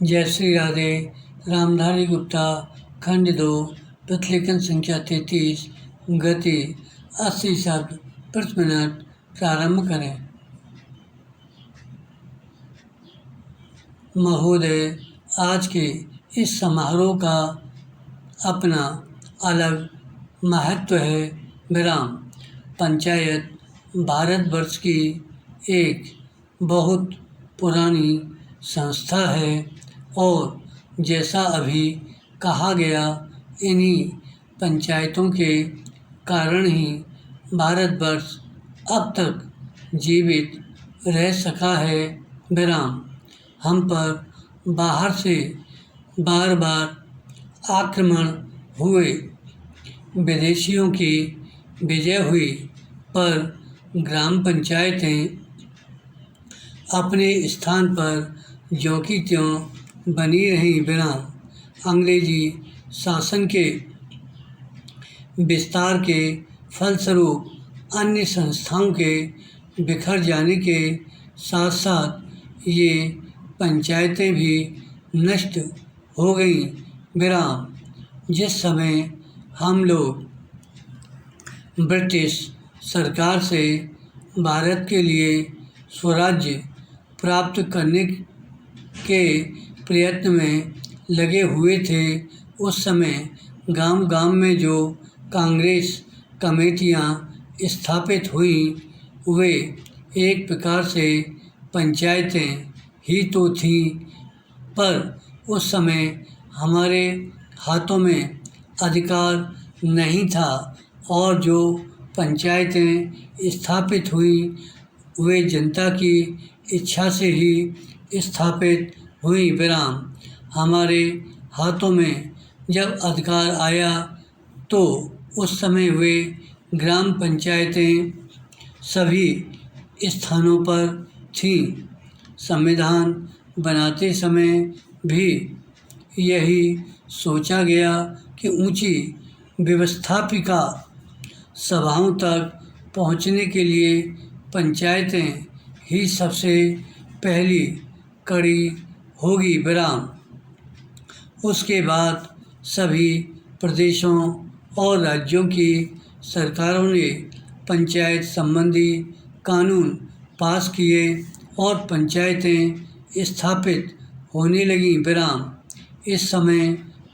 जयश्री राधे, रामधारी गुप्ता, खंड 2, प्रतिलेखन संख्या 33, गति 80 शब्द प्रति मिनट। प्रारंभ करें। महोदय, आज के इस समारोह का अपना अलग महत्व है। विराम। पंचायत भारतवर्ष की एक बहुत पुरानी संस्था है और जैसा अभी कहा गया, इन्हीं पंचायतों के कारण ही भारतवर्ष अब तक जीवित रह सका है। विराम। हम पर बाहर से बार बार आक्रमण हुए, विदेशियों की विजय हुई, पर ग्राम पंचायतें अपने स्थान पर ज्यों की त्यों बनी रहीं। विराम। अंग्रेजी शासन के विस्तार के फलस्वरूप अन्य संस्थाओं के बिखर जाने के साथ साथ ये पंचायतें भी नष्ट हो गईं। विराम। जिस समय हम लोग ब्रिटिश सरकार से भारत के लिए स्वराज्य प्राप्त करने के प्रयत्न में लगे हुए थे, उस समय गांव गांव में जो कांग्रेस कमेटियां स्थापित हुईं, वे एक प्रकार से पंचायतें ही तो थीं, पर उस समय हमारे हाथों में अधिकार नहीं था और जो पंचायतें स्थापित हुई वे जनता की इच्छा से ही स्थापित हुई। विराम। हमारे हाथों में जब अधिकार आया तो उस समय वे ग्राम पंचायतें सभी स्थानों पर थीं। संविधान बनाते समय भी यही सोचा गया कि ऊंची व्यवस्थापिका सभाओं तक पहुंचने के लिए पंचायतें ही सबसे पहली कड़ी होगी। विराम। उसके बाद सभी प्रदेशों और राज्यों की सरकारों ने पंचायत संबंधी कानून पास किए और पंचायतें स्थापित होने लगीं। विराम। इस समय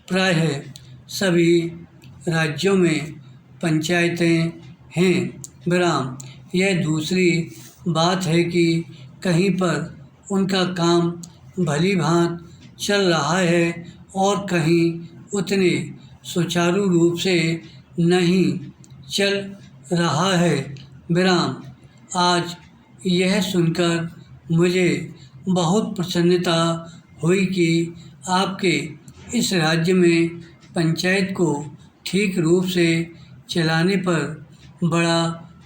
प्रायः सभी राज्यों में पंचायतें हैं। विराम। यह दूसरी बात है कि कहीं पर उनका काम भली भांति चल रहा है और कहीं उतने सुचारू रूप से नहीं चल रहा है। विराम। आज यह सुनकर मुझे बहुत प्रसन्नता हुई कि आपके इस राज्य में पंचायत को ठीक रूप से चलाने पर बड़ा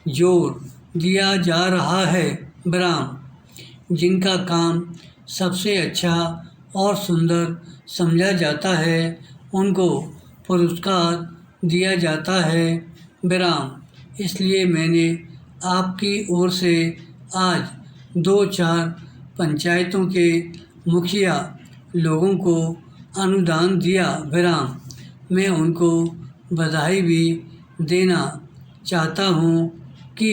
जोर दिया जा रहा है। विराम। जिनका काम सबसे अच्छा और सुंदर समझा जाता है, उनको पुरस्कार दिया जाता है। विराम। इसलिए मैंने आपकी ओर से आज 2-4 पंचायतों के मुखिया लोगों को अनुदान दिया। विराम। मैं उनको बधाई भी देना चाहता हूँ कि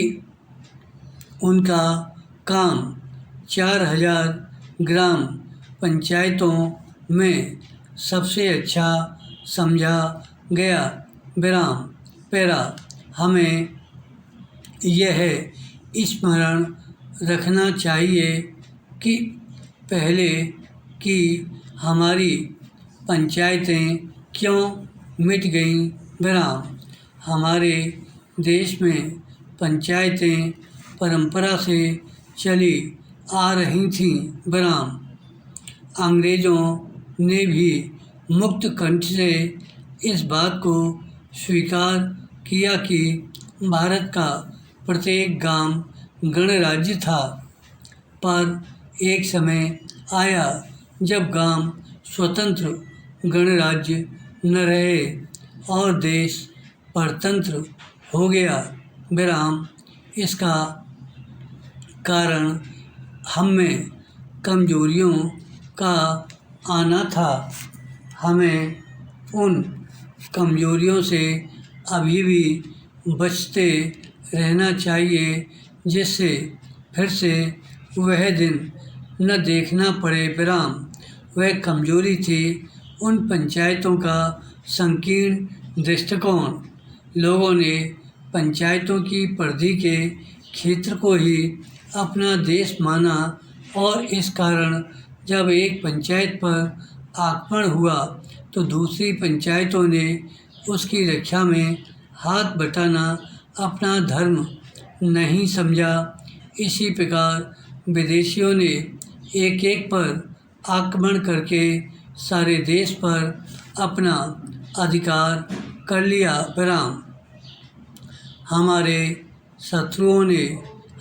उनका काम 4000 ग्राम पंचायतों में सबसे अच्छा समझा गया। विराम। पैरा। हमें यह स्मरण रखना चाहिए कि पहले कि हमारी पंचायतें क्यों मिट गईं। विराम। हमारे देश में पंचायतें परंपरा से चली आ रही थीं। विराम। अंग्रेज़ों ने भी मुक्त कंठ से इस बात को स्वीकार किया कि भारत का प्रत्येक गांव गणराज्य था, पर एक समय आया जब गांव स्वतंत्र गणराज्य न रहे और देश परतंत्र हो गया। विराम। इसका कारण हम में कमजोरियों का आना था। हमें उन कमजोरियों से अभी भी बचते रहना चाहिए जिससे फिर से वह दिन न देखना पड़े। विराम। वह कमजोरी थी उन पंचायतों का संकीर्ण दृष्टिकोण। लोगों ने पंचायतों की परिधि के क्षेत्र को ही अपना देश माना और इस कारण जब एक पंचायत पर आक्रमण हुआ तो दूसरी पंचायतों ने उसकी रक्षा में हाथ बटाना अपना धर्म नहीं समझा। इसी प्रकार विदेशियों ने एक एक पर आक्रमण करके सारे देश पर अपना अधिकार कर लिया। विराम। हमारे शत्रुओं ने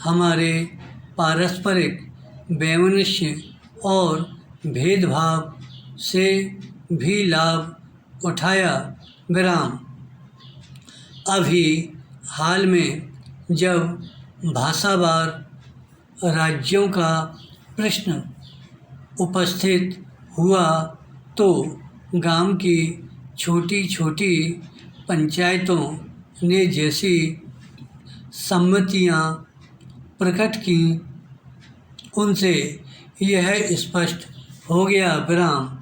हमारे पारस्परिक वैमनस्य और भेदभाव से भी लाभ उठाया। विराम। अभी हाल में जब भाषावार राज्यों का प्रश्न उपस्थित हुआ तो गांव की छोटी छोटी पंचायतों ने जैसी सम्मतियां प्रकट की उनसे यह स्पष्ट हो गया। विराम।